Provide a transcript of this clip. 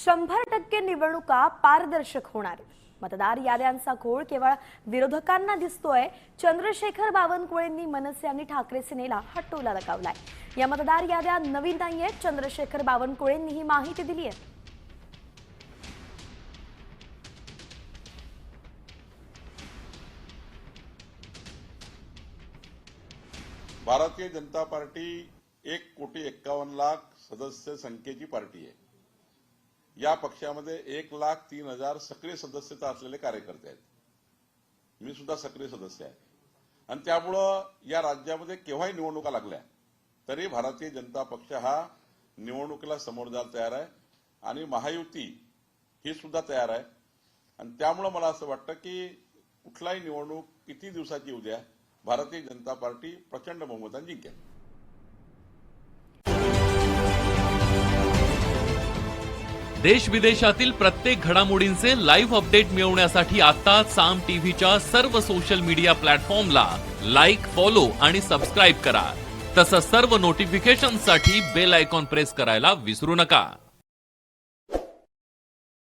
100% निवडणुका पारदर्शक होणार। मतदार याद्यांचा घोळ केवळ विरोधकांना दिसतोय। चंद्रशेखर बावनकुळेंनी मनसे आणि ठाकरे सेनेला हा टोला लगावलाय। या मतदार याद्या नवीन नाहीयेत। चंद्रशेखर बावनकुळेंनी ही माहिती दिली आहे। भारतीय जनता पार्टी 1,51,00,000 सदस्य संख्येची पार्टी आहे। या पक्षामध्ये 1,03,000 सक्रिय सदस्यता असलेले कार्यकर्ते आहेत। मी सुद्धा सक्रिय सदस्य आहे आणि त्यामुळं या राज्यामध्ये केव्हाही निवडणुका लागल्या तरी भारतीय जनता पक्ष हा निवडणुकीला समोर जायला तयार आहे आणि महायुती ही सुद्धा तयार आहे। आणि त्यामुळं मला असं वाटतं की कुठलाही निवडणूक किती दिवसाची येऊ द्या, भारतीय जनता पार्टी प्रचंड बहुमताने जिंकेल। देश विदेशातील प्रत्येक घडामोडींचे लाईव्ह अपडेट मिळवण्यासाठी आता साम टीव्हीच्या सर्व सोशल मीडिया प्लॅटफॉर्मला लाईक, फॉलो आणि सबस्क्राईब करा। तसंच सर्व नोटिफिकेशनसाठी बेल आयकॉन प्रेस करायला विसरू नका।